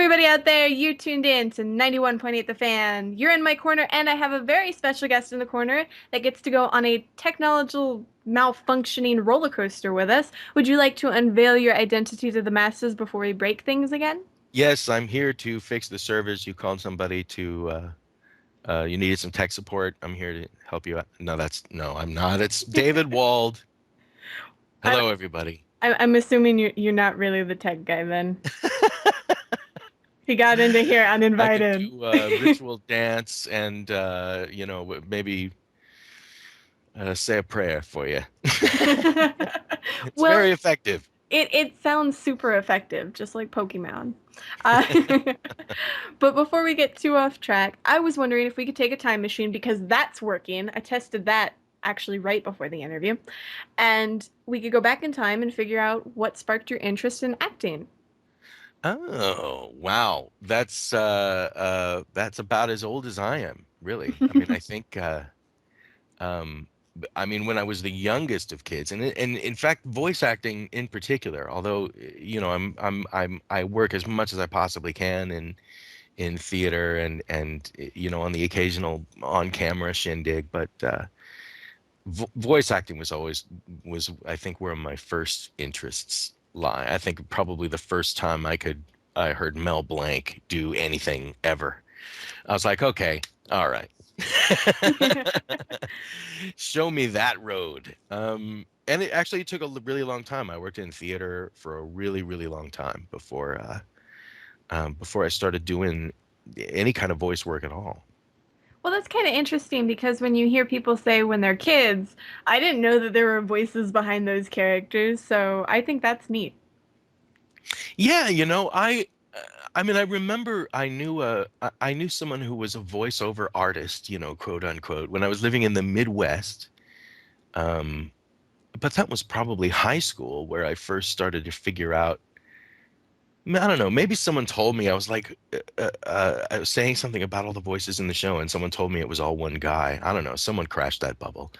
everybody out there, you tuned in to 91.8 The Fan. You're in my corner, and I have a very special guest in the corner that gets to go on a technological malfunctioning roller coaster with us. Would you like to unveil your identity to the masses before we break things again? Yes, I'm here to fix the servers. You called somebody you needed some tech support. I'm here to help you out. No, I'm not. It's David Wald. I, Hello, everybody. I'm assuming you're not really the tech guy then. He got into here I can uninvited. do ritual dance and, maybe say a prayer for you. It's Well, very effective. it sounds super effective, just like Pokemon. Uh, but before we get too off track, I was wondering if we could take a time machine because that's working. I tested that actually right before the interview, and we could go back in time and figure out what sparked your interest in acting. Oh, wow. That's about as old as I am, really. I mean, I think Um, I mean, when I was the youngest of kids, and in fact, voice acting in particular, although I work as much as I possibly can in theater and on the occasional on-camera shindig, but vo voice acting was I think where my first interests lie. I think probably the first time I heard Mel Blanc do anything ever. I was like, okay, all right. Show me that road. And it actually took a really long time. I worked in theater for a really, really long time before I started doing any kind of voice work at all. Well, that's kind of interesting because when you hear people say when they're kids, I didn't know that there were voices behind those characters, so I think that's neat. Yeah, I mean, I remember I knew someone who was a voiceover artist, quote unquote, when I was living in the Midwest. Um, but that was probably high school where I first started to figure out. I don't know. Maybe someone told me I was like, I was saying something about all the voices in the show, and someone told me it was all one guy. I don't know. Someone crashed that bubble.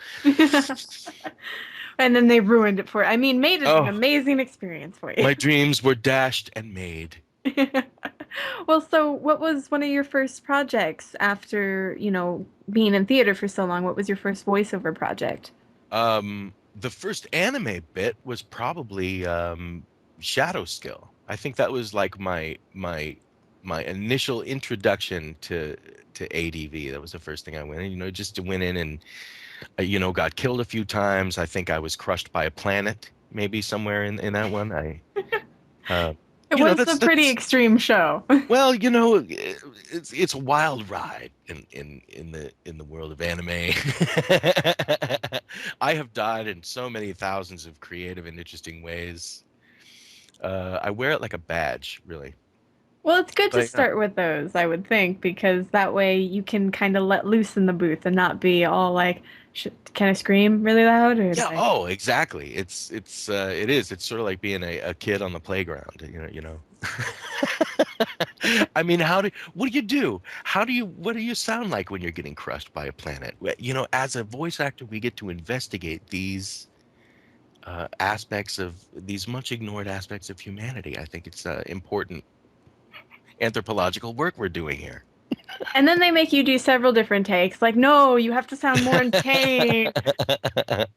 And then they ruined it for, I mean, made it an Oh, amazing experience for you. my dreams were dashed and made. Well, so what was one of your first projects after, being in theater for so long? What was your first voiceover project? The first anime bit was probably Shadow Skill. I think that was like my initial introduction to ADV. That was the first thing I went in, just to went in and got killed a few times. I think I was crushed by a planet, maybe somewhere in that one. Uh, It was a pretty that's extreme show. well, it's a wild ride in the world of anime. I have died in so many thousands of creative and interesting ways. I wear it like a badge, really. Well, it's good to But start with those, I would think, because that way you can kind of let loose in the booth and not be all like, can I scream really loud or do yeah, I? oh, exactly. It is. It's sort of like being a kid on the playground, I mean, what do you do? What do you sound like when you're getting crushed by a planet? As a voice actor, we get to investigate these aspects of these much ignored aspects of humanity. I think it's important anthropological work we're doing here. And then they make you do several different takes. Like, no, you have to sound more in pain. You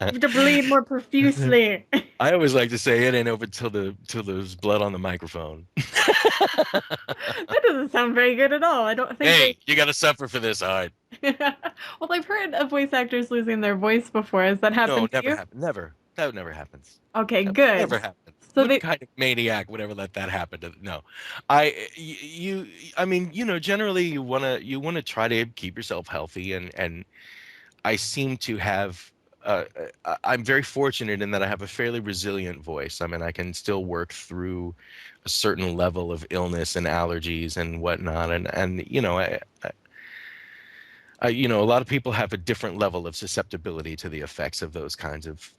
have to bleed more profusely. I always like to say it ain't over till there's blood on the microphone. That doesn't sound very good at all. I don't think they. Hey, you got to suffer for this art. Well, I've heard of voice actors losing their voice before. Has that No, happened to never you? happen. Never. That never happens. Okay, That good. never happens. So What they. kind of maniac would ever let that happen? No, I mean, generally you wanna try to keep yourself healthy, and I seem to have. I'm very fortunate in that I have a fairly resilient voice. I mean, I can still work through a certain level of illness and allergies and whatnot, and a lot of people have a different level of susceptibility to the effects of those kinds of,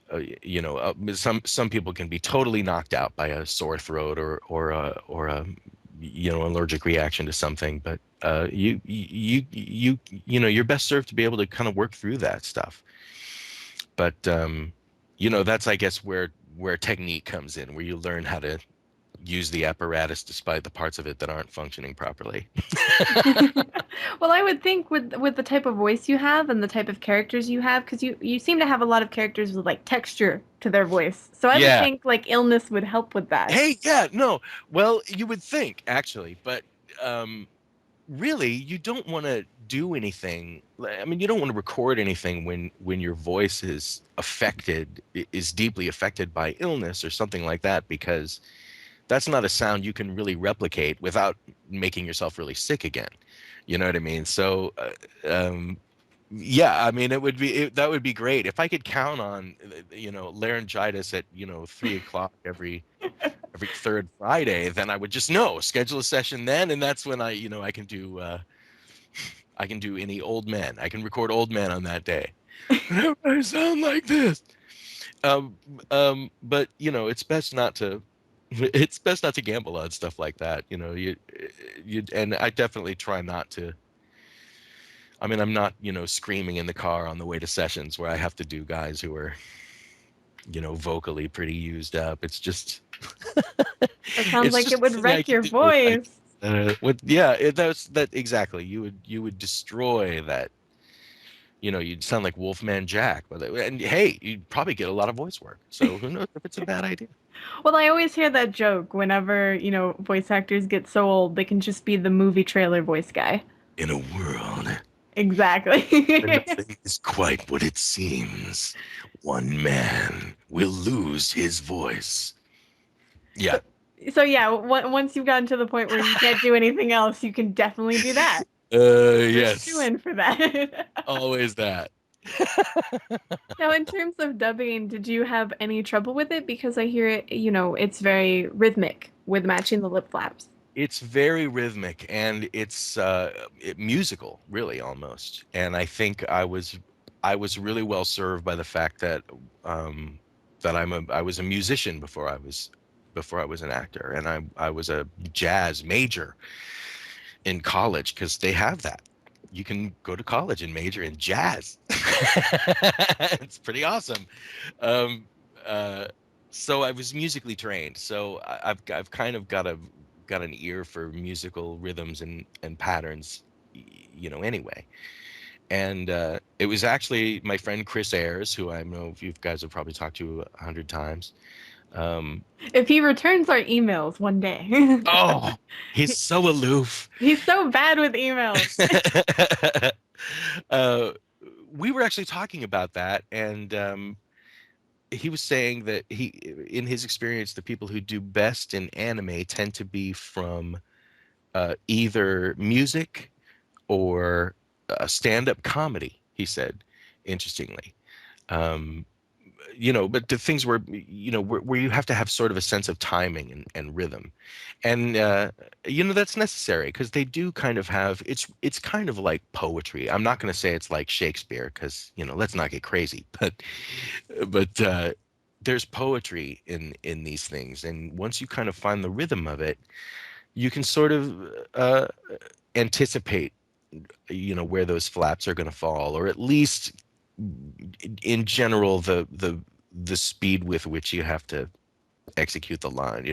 some people can be totally knocked out by a sore throat or a allergic reaction to something, but you're best served to be able to kind of work through that stuff. But that's I guess where technique comes in, where you learn how to use the apparatus despite the parts of it that aren't functioning properly. Well, I would think with the type of voice you have and the type of characters you have, because you seem to have a lot of characters with like texture to their voice. So I would Yeah. think like illness would help with that. Hey, yeah, no. Well, you would think actually, but um, really, you don't want to do anything. I mean, you don't want to record anything when your voice is is deeply affected by illness or something like that, because that's not a sound you can really replicate without making yourself really sick again. You know what I mean? So, yeah, I mean, that would be great if I could count on, laryngitis at 3 o'clock every third Friday. Then I would just know, schedule a session then, and that's when I can do any old man. I can record old man on that day. I sound like this. Um, but it's best not to. It's best not to gamble on stuff like that. And I definitely try not to. I mean, I'm not, screaming in the car on the way to sessions where I have to do guys who are, vocally pretty used up. It's just, That sounds it's like it just would something I wreck can your do. voice. Yeah, that's that exactly. You would destroy that. You'd sound like Wolfman Jack, and hey, you'd probably get a lot of voice work. So who knows if it's a bad idea? Well, I always hear that joke whenever, voice actors get so old, they can just be the movie trailer voice guy. In a world where Exactly. nothing is quite what it seems, one man will lose his voice. Yeah. So, so yeah, once you've gotten to the point where you can't do anything else, you can definitely do that. You're a shoe Yes, in for that. always that. Now, in terms of dubbing, did you have any trouble with it? Because I hear it, it's very rhythmic with matching the lip flaps. It's very rhythmic and it's musical, really almost. And I think I was really well served by the fact that I was a musician before I was an actor, and I was a jazz major in college because they have that. You can go to college and major in jazz. It's pretty awesome. Um, uh, so I was musically trained. So I've kind of got an ear for musical rhythms and patterns, anyway. And it was actually my friend Chris Ayres, who I know you guys have probably talked to 100 times. Um, If he returns our emails one day. oh, he's so aloof. He's so bad with emails. uh, we were actually talking about that, and he was saying that in his experience, the people who do best in anime tend to be from either music or stand-up comedy. He said, interestingly. Um, but the things where you have to have sort of a sense of timing and rhythm, and that's necessary because they do kind of have it's kind of like poetry. I'm not going to say it's like Shakespeare because let's not get crazy, but there's poetry in these things, and once you kind of find the rhythm of it, you can sort of anticipate where those flaps are going to fall, or at least in general the speed with which you have to execute the line,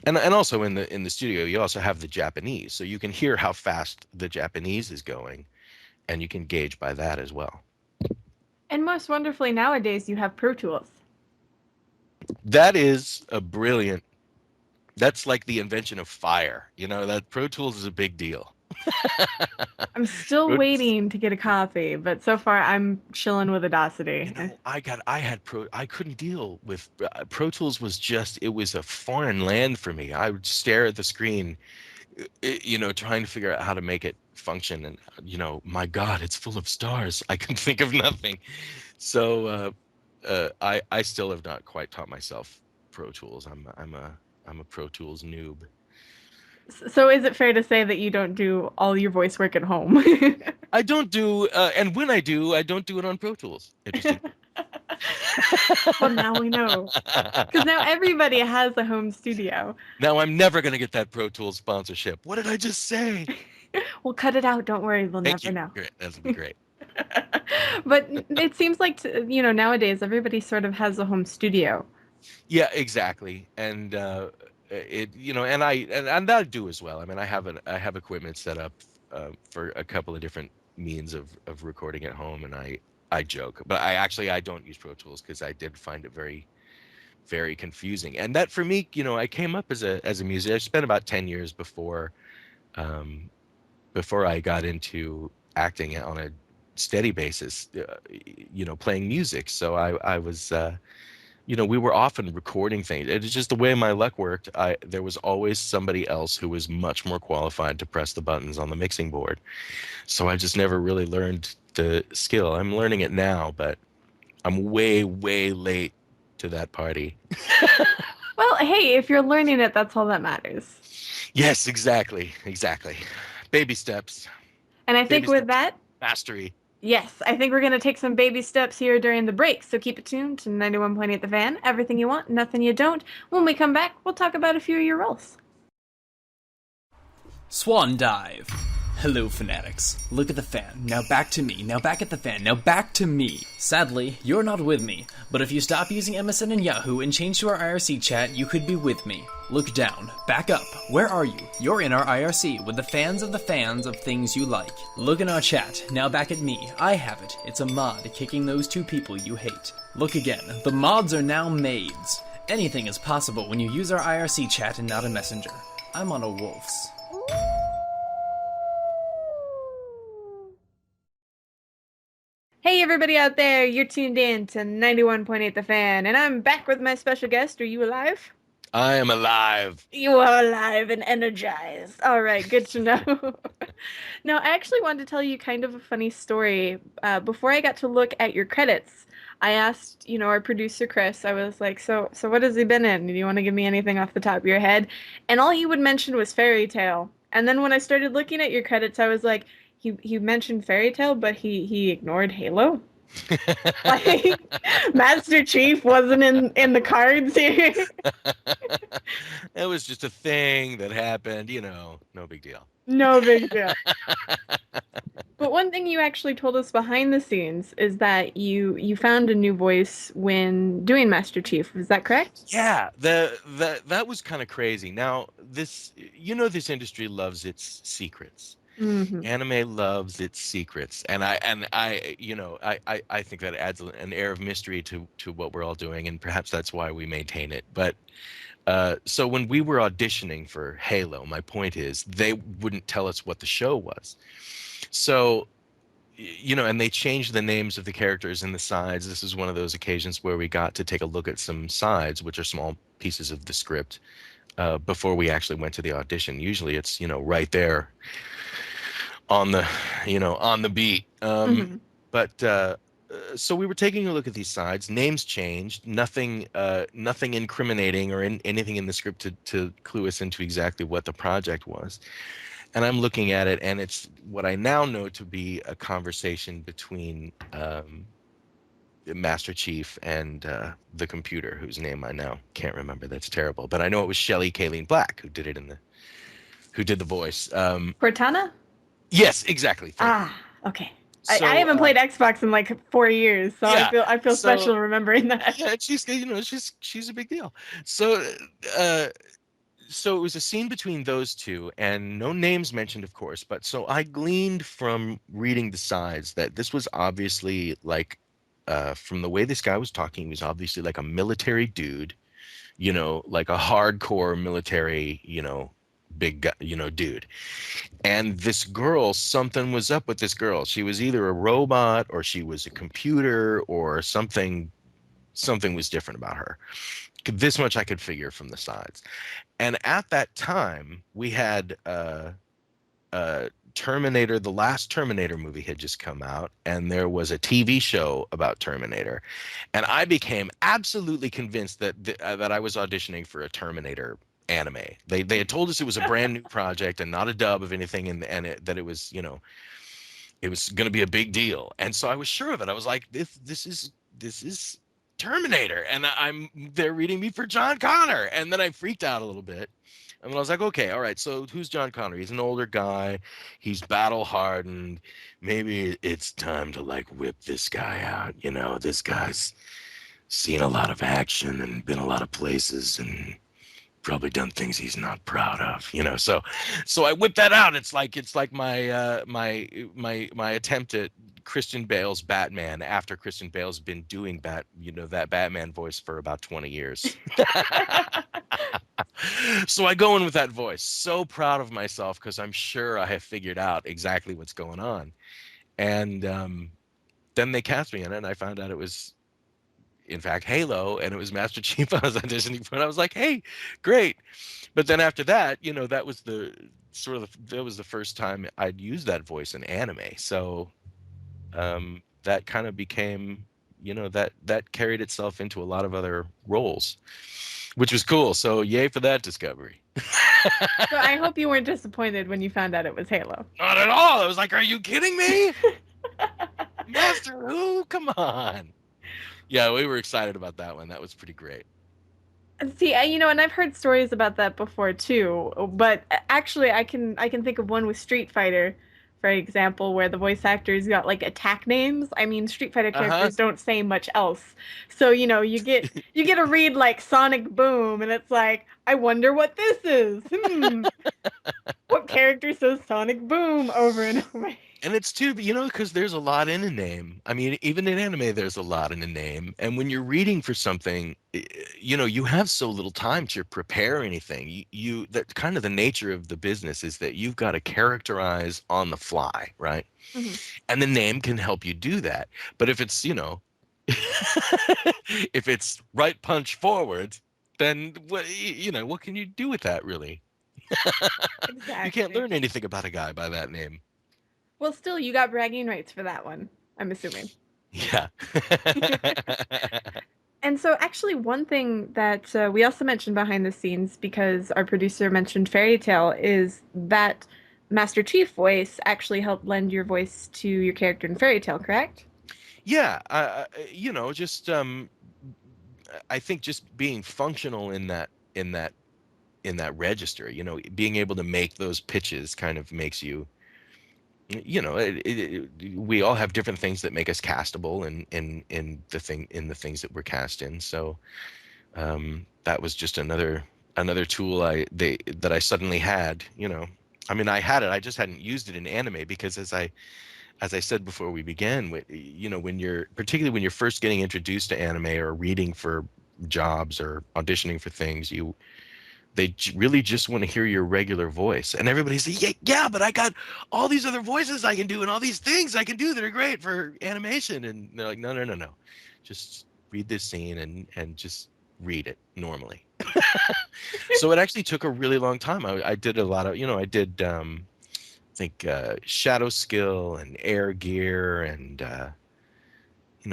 and also in the studio you also have the Japanese, so you can hear how fast the Japanese is going, and you can gauge by that as well. And most wonderfully, nowadays you have Pro Tools. That is a brilliant That's like the invention of fire, that Pro Tools is a big deal. I'm still Pro waiting to get a copy, but so far I'm chilling with Audacity. I couldn't deal with Pro Tools. It was a foreign land for me. I would stare at the screen, trying to figure out how to make it function, and my God, it's full of stars. I can think of nothing. So I still have not quite taught myself Pro Tools. I'm a Pro Tools noob. So is it fair to say that you don't do all your voice work at home? I don't do, and when I don't do it on Pro Tools. Interesting. Well, now we know. Because now everybody has a home studio. Now I'm never going to get that Pro Tools sponsorship. What did I just say? We'll cut it out. Don't worry. We'll Thank never you. know. Great. That'll be great. But it seems like, nowadays everybody sort of has a home studio. Yeah, exactly. And and I do as well. I mean, I have equipment set up for a couple of different means of recording at home, and I joke, but I don't use Pro Tools because I did find it very confusing. And that for me, I came up as a musician. I spent about 10 years um, before I got into acting on a steady basis, playing music. So I was, we were often recording things. It's just the way my luck worked. There was always somebody else who was much more qualified to press the buttons on the mixing board. So I just never really learned the skill. I'm learning it now, but I'm way, way late to that party. Well, hey, if you're learning it, that's all that matters. Yes, exactly, exactly. Baby steps, And I think baby with steps, that, mastery. yes, I think we're going to take some baby steps here during the break. So keep it tuned to 91.8 The Fan. Everything you want, nothing you don't. When we come back, we'll talk about a few of your roles. Swan Dive. Hello, fanatics. Look at the fan. Now back to me. Now back at the fan. Now back to me. Sadly, you're not with me, but if you stop using MSN and Yahoo and change to our IRC chat, you could be with me. Look down. Back up. Where are you? You're in our IRC with the fans of things you like. Look in our chat. Now back at me. I have it. It's a mod kicking those two people you hate. Look again. The mods are now maids. Anything is possible when you use our IRC chat and not a messenger. I'm on a wolf's. Hey, everybody out there, you're tuned in to 91.8 The Fan, and I'm back with my special guest. Are you alive? I am alive. You are alive and energized. All right, good to know. Now, I actually wanted to tell you kind of a funny story. Before I got to look at your credits, I asked, our producer Chris. I was like, "So what has he been in? Do you want to give me anything off the top of your head?" And all he would mention was Fairy Tale. And then when I started looking at your credits, I was like, he mentioned Fairy Tale, but he ignored Halo. Like Master Chief wasn't in the cards here. It was just a thing that happened, no big deal. No big deal. But one thing you actually told us behind the scenes is that you found a new voice when doing Master Chief. Is that correct? Yeah, that was kind of crazy. Now, this industry loves its secrets. Hmm. Anime loves its secrets, and I think that adds an air of mystery to what we're all doing, and perhaps that's why we maintain it. But so when we were auditioning for Halo, my point is they wouldn't tell us what the show was. So, and they changed the names of the characters and the sides. This is one of those occasions where we got to take a look at some sides, which are small pieces of the script, before we actually went to the audition. Usually it's, right there on the beat. Hmm. But so we were taking a look at these sides. Names changed. Nothing incriminating or anything in the script to clue us into exactly what the project was. And I'm looking at it, and it's what I now know to be a conversation between Master Chief and the computer, whose name I now can't remember. That's terrible. But I know it was Shelley Kayleen Black who did it who did the voice. Cortana? Yes, exactly. Thank you. Ah, okay. So I haven't played Xbox in like 4 years, so yeah, I feel so special remembering that. yeah, she's a big deal. So uh, so it was a scene between those two, and no names mentioned, of course. But so I gleaned from reading the sides that this was obviously like, from the way this guy was talking, he was obviously like a military dude, like a hardcore military, big guy, dude. And this girl, something was up with this girl. She was either a robot or she was a computer or something. Something was different about her. This much I could figure from the sides. And at that time, we had Terminator. The last Terminator movie had just come out, and there was a TV show about Terminator. And I became absolutely convinced that I was auditioning for a Terminator anime. They had told us it was a brand new project and not a dub of anything, that it was, it was going to be a big deal. And so I was sure of it. I was like, this is Terminator, and they're reading me for John Connor. And then I freaked out a little bit. And then I was like, okay, all right, so who's John Connor? He's an older guy. He's battle hardened. Maybe it's time to like whip this guy out. This guy's seen a lot of action and been a lot of places, and probably done things he's not proud of, so I whip that out. It's like my attempt at Christian Bale's Batman after Christian Bale's been doing that Batman voice for about 20 years. So I go in with that voice, so proud of myself because I'm sure I have figured out exactly what's going on. And then they cast me in it, and I found out it was, in fact, Halo, and it was Master Chief I was auditioning for. And I was like, hey, great. But then after that, that was that was the first time I'd used that voice in anime. So that kind of became, that carried itself into a lot of other roles, which was cool. So yay for that discovery. So I hope you weren't disappointed when you found out it was Halo. Not at all. I was like, are you kidding me? Master who? Come on. Yeah, we were excited about that one. That was pretty great. See, and I've heard stories about that before too. But actually, I can think of one with Street Fighter, for example, where the voice actors got like attack names. I mean, Street Fighter characters don't say much else, so you get to read like Sonic Boom, and it's like, I wonder what this is. What character says Sonic Boom over and over? And it's too, because there's a lot in a name. I mean, even in anime, there's a lot in a name. And when you're reading for something, you have so little time to prepare anything. That kind of the nature of the business is that you've got to characterize on the fly, right? Mm-hmm. And the name can help you do that. But if it's, if it's right punch forward, then what can you do with that, really? Exactly. You can't learn anything about a guy by that name. Well, still, you got bragging rights for that one, I'm assuming. Yeah. And so, actually, one thing that we also mentioned behind the scenes, because our producer mentioned Fairy Tale, is that Master Chief voice actually helped lend your voice to your character in Fairy Tale, correct? Yeah, just I think just being functional in that register, being able to make those pitches kind of makes you, we all have different things that make us castable in the things that we're cast in. So that was just another tool that I suddenly had. I mean, I had it. I just hadn't used it in anime because, as I said before we began, particularly when you're first getting introduced to anime or reading for jobs or auditioning for things, they really just want to hear your regular voice. And everybody's like, yeah, but I got all these other voices I can do and all these things I can do that are great for animation. And they're like, no. Just read this scene and just read it normally. So it actually took a really long time. I did a lot of, I did, I think, shadow skill and air gear and,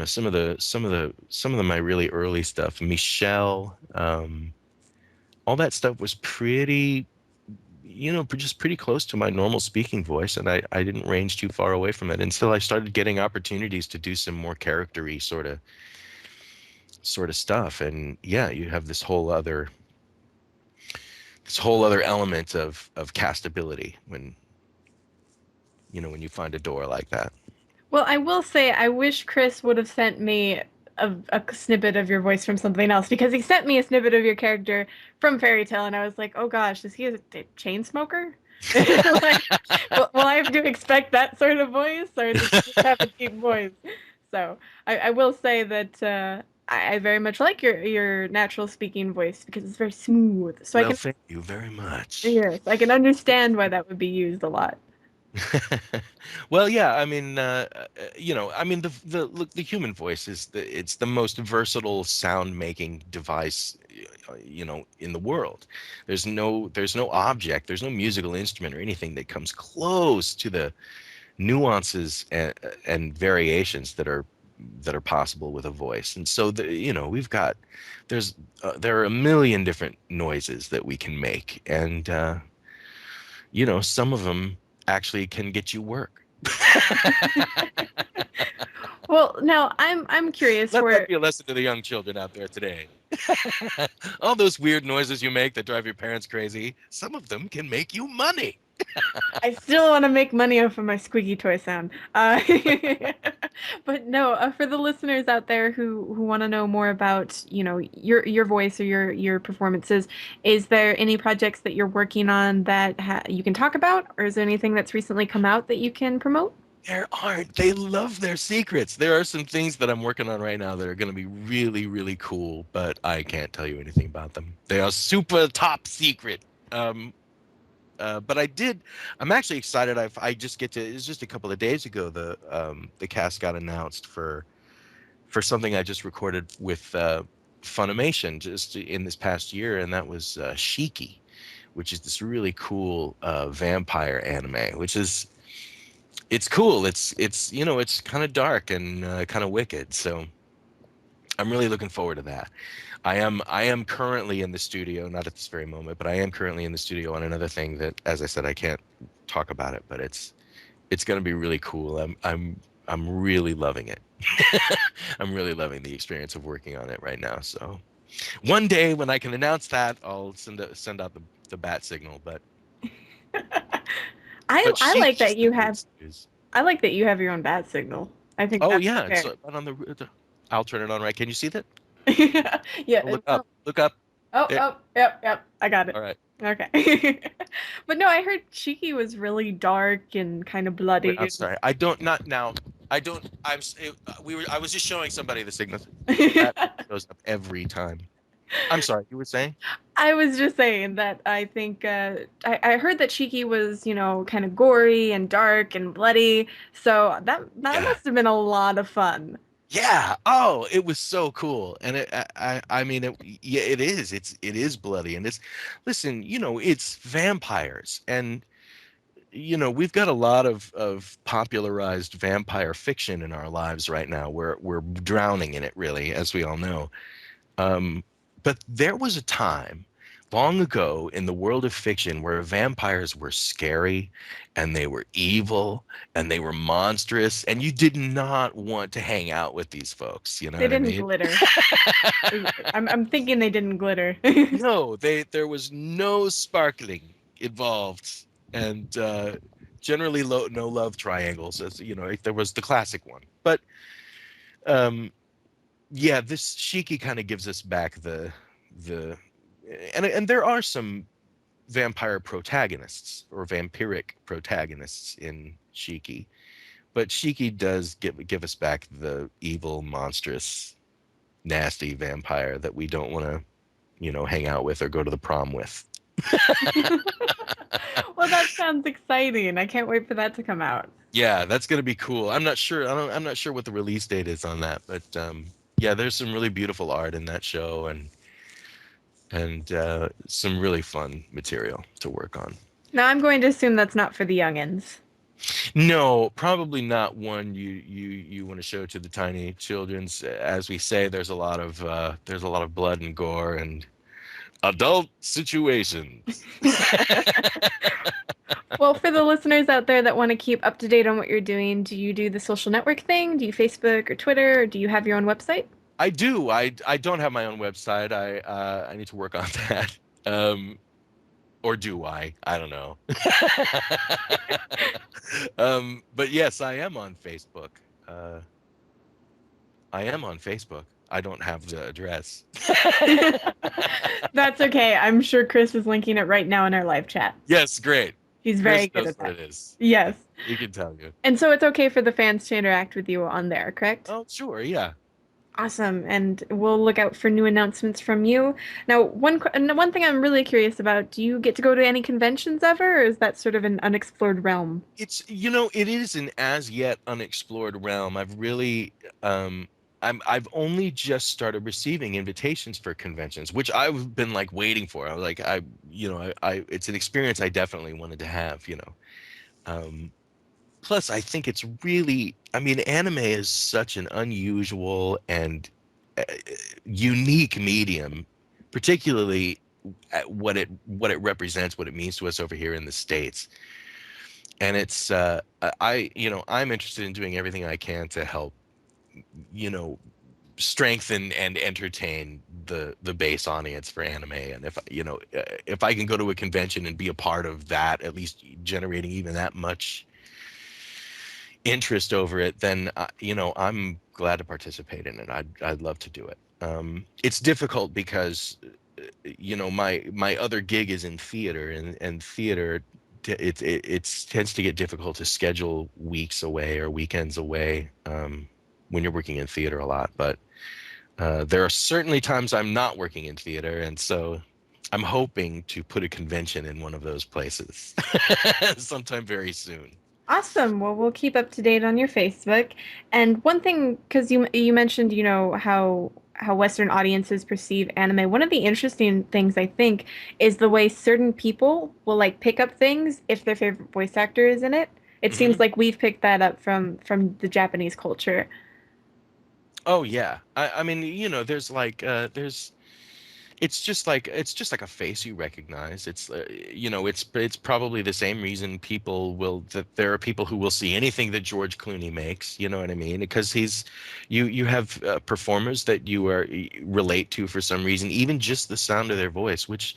some of my really early stuff, Michelle, all that stuff was pretty, just pretty close to my normal speaking voice, and I didn't range too far away from it until I started getting opportunities to do some more character-y sort of stuff. And yeah, you have this whole other element of castability when you find a door like that. Well, I will say, I wish Chris would have sent me a snippet of your voice from something else, because he sent me a snippet of your character from Fairy Tale, and I was like, oh gosh, is he a chain smoker? Like, will I have to expect that sort of voice, or does he just have a deep voice? So I will say that I very much like your natural speaking voice, because it's very smooth. So Well, thank you very much. yes, I can understand why that would be used a lot. Well, yeah, I mean, I mean, the human voice it's the most versatile sound making device, in the world. There's no object, there's no musical instrument or anything that comes close to the nuances and variations that are possible with a voice. And so there are a million different noises that we can make, and some of them actually can get you work. Well, now I'm curious. Let that be a lesson to the young children out there today. All those weird noises you make that drive your parents crazy, some of them can make you money. I still want to make money off of my squeaky toy sound. But no, for the listeners out there who want to know more about, your voice or your performances, is there any projects that you're working on that you can talk about, or is there anything that's recently come out that you can promote? There aren't. They love their secrets. There are some things that I'm working on right now that are going to be really, really cool, but I can't tell you anything about them. They are super top secret. Um, but I'm actually excited. I just get to. It was just a couple of days ago. The cast got announced for something I just recorded with Funimation just in this past year, and that was Shiki, which is this really cool vampire anime, which is it's cool. It's kind of dark and kind of wicked. So I'm really looking forward to that. I am currently in the studio, not at this very moment, but I am currently in the studio on another thing that, as I said, I can't talk about it, but it's going to be really cool. I'm really loving it. I'm really loving the experience of working on it right now. So one day when I can announce that, I'll send out the bat signal. But I like Sheiky's that the you have coolest news. I like that you have your own bat signal. I think Oh that's yeah, it's fair. right on I'll turn it on. Right? Can you see that? Yeah. Oh, look up. Look up. Oh, There. oh, yep, yep. I got it. All right. Okay. But no, I heard Cheeky was really dark and kind of Wait, I'm bloody. sorry. I don't not now. I don't. I was just showing somebody the signal. That shows up every time. I'm sorry. You were saying? I was just saying that I think I heard that Cheeky was, kind of gory and dark and bloody. So that Yeah. must have been a lot of fun. Yeah. Oh, it was so cool. And I mean, yeah, it is. It is bloody. And listen, it's vampires. And, we've got a lot of popularized vampire fiction in our lives right now. We're drowning in it, really, as we all know. Um, but there was a time long ago in the world of fiction where vampires were scary and they were evil and they were monstrous, and you did not want to hang out with these folks. You know They what I didn't mean? glitter. I'm thinking they didn't glitter. No, there was no sparkling involved, and generally no love triangles. As you know, there was the classic one, but um, yeah, this Shiki kind of gives us back the and there are some vampire protagonists or vampiric protagonists in Shiki, but Shiki does give us back the evil, monstrous, nasty vampire that we don't want to, hang out with or go to the prom with. Well, that sounds exciting. I can't wait for that to come out. Yeah, that's gonna be cool. I'm not sure. I'm not sure what the release date is on that, but yeah, there's some really beautiful art in that show, and some really fun material to work on. Now I'm going to assume that's not for the youngins. No, probably not one you want to show to the tiny children's. As we say, there's a lot of blood and gore and adult situations. Well, for the listeners out there that want to keep up to date on what you're doing, do you do the social network thing? Do you Facebook or Twitter, or do you have your own website? I do. I don't have my own website. I need to work on that. Or do I? I don't know. But yes, I am on Facebook. Uh, I am on Facebook. I don't have the address. That's okay. I'm sure Chris is linking it right now in our live chat. Yes, great. He's Chris very good knows at what that. it is. Yes. He can tell you. And so it's okay for the fans to interact with you on there, correct? Oh, sure, yeah. Awesome. And we'll look out for new announcements from you. Now, one thing I'm really curious about, do you get to go to any conventions ever, or is that sort of an unexplored realm? It is an as yet unexplored realm. Um, I've only just started receiving invitations for conventions, which I've been like waiting for. I was like, it's an experience I definitely wanted to have. Um, Plus, I think it's really, I mean, anime is such an unusual and uh, unique medium, particularly at what it represents, what it means to us over here in the States. And it's I'm interested in doing everything I can to help, you know, strengthen and entertain the base audience for anime. And if I can go to a convention and be a part of that, at least generating even that much interest over it, then I'm glad to participate in it. I'd love to do it. It's difficult because my other gig is in theater, and theater it tends to get difficult to schedule weeks away or weekends away when you're working in theater a lot. But there are certainly times I'm not working in theater, and so I'm hoping to put a convention in one of those places sometime very soon. Awesome. Well, we'll keep up to date on your Facebook. And one thing, because you mentioned, how Western audiences perceive anime. One of the interesting things I think is the way certain people will like pick up things if their favorite voice actor is in it. It Hmm. seems like we've picked that up from the Japanese culture. Oh yeah, I mean, there's like it's just like a face you recognize. It's probably the same reason that there are people who will see anything that George Clooney makes. You know what I mean? Because you have performers that relate to for some reason, even just the sound of their voice, which,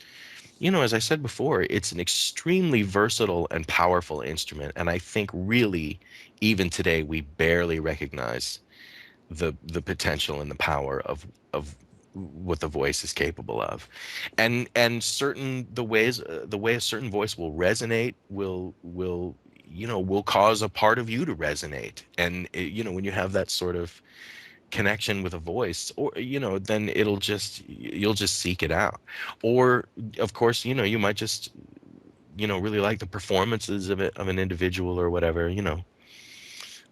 as I said before, it's an extremely versatile and powerful instrument. And I think really, even today, we barely recognize the potential and the power of what the voice is capable of. And certain the way a certain voice will resonate will cause a part of you to resonate. And when you have that sort of connection with a voice, or then you'll just seek it out. Or of course, you might just really like the performances of an individual or whatever.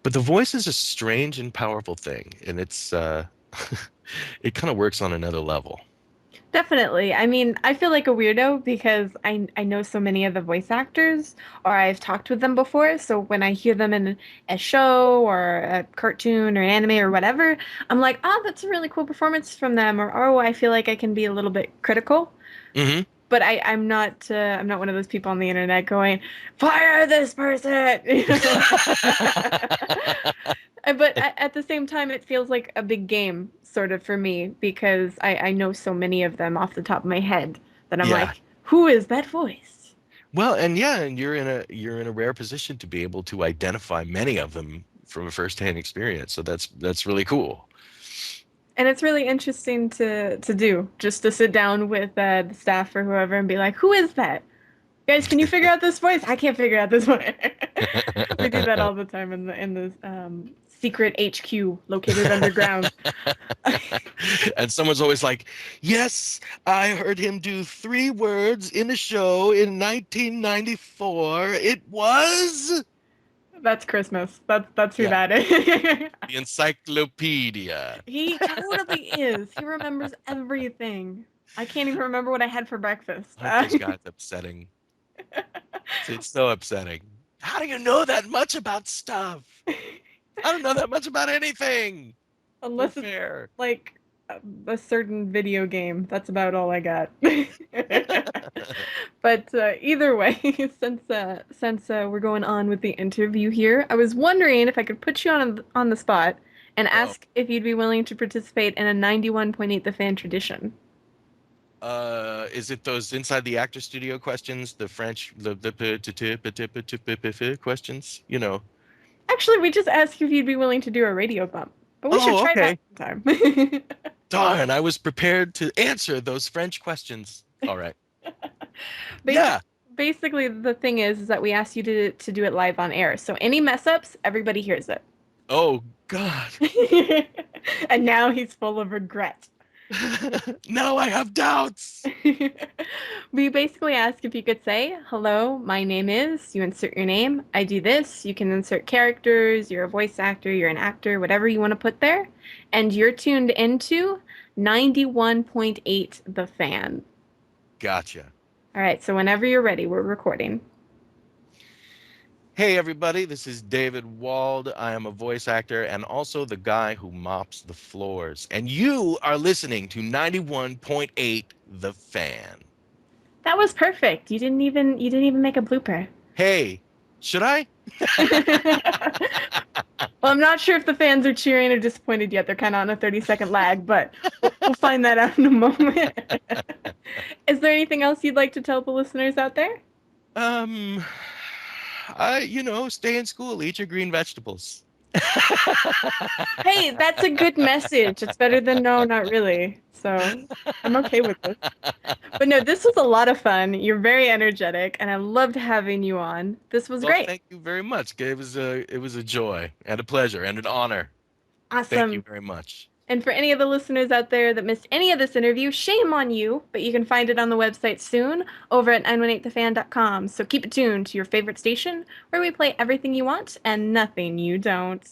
But the voice is a strange and powerful thing, and it's it kind of works on another level. Definitely. I mean, I feel like a weirdo because I know so many of the voice actors, or I've talked with them before. So when I hear them in a show or a cartoon or anime or whatever, I'm like, oh, that's a really cool performance from them. Or oh, I feel like I can be a little bit critical. Hmm. But I'm not one of those people on the internet going, fire this person. But at the same time, it feels like a big game, sort of, for me, because I know so many of them off the top of my head that I'm Yeah. like, who is that voice? Well, and yeah, and you're in a rare position to be able to identify many of them from a firsthand experience. So that's really cool. And it's really interesting to do, just to sit down with the staff or whoever and be like, who is that? Guys, can you figure out this voice? I can't figure out this voice. We do that all the time in the secret HQ located underground. And someone's always like, "Yes, I heard him do 3 words in a show in 1994. It was That's Christmas. That's who yeah, that is. the encyclopedia." He totally is. He remembers everything. I can't even remember what I had for breakfast. Oh, this guy's upsetting. It's so upsetting. How do you know that much about stuff? I don't know that much about anything. No Unless it's fair. like a certain video game. That's about all I got. But either way, since we're going on with the interview here, I was wondering if I could put you on the spot and Oh. ask if you'd be willing to participate in a 91.8 The Fan tradition. Is it those inside the actor studio questions, the French, the questions? Actually, we just asked if you'd be willing to do a radio bump, but we should Oh, try that okay. sometime. Darn, I was prepared to answer those French questions. All right. Basic, Yeah. basically, the thing is that we asked you to do it live on air. So any mess ups, everybody hears it. Oh, God. And now he's full of regret. Now I have doubts. We basically ask if you could say, hello, my name is, you insert your name, I do this, you can insert characters, you're a voice actor, you're an actor, whatever you want to put there, and you're tuned into 91.8 The Fan. Gotcha. All right, so whenever you're ready, we're recording. Hey, everybody. This is David Wald. I am a voice actor and also the guy who mops the floors. And you are listening to 91.8 The Fan. That was perfect. You didn't even make a blooper. Hey, Should I? Well, I'm not sure if the fans are cheering or disappointed yet. They're kind of on a 30-second lag, but we'll find that out in a moment. Is there anything else you'd like to tell the listeners out there? Um, stay in school, eat your green vegetables. Hey, that's a good message. It's better than no, not really. So I'm okay with this. But no, this was a lot of fun. You're very energetic, and I loved having you on. This was Well, great. thank you very much. It was a joy and a pleasure and an honor. Thank you Awesome. very much. And for any of the listeners out there that missed any of this interview, shame on you, but you can find it on the website soon over at 918thefan.com. So keep it tuned to your favorite station where we play everything you want and nothing you don't.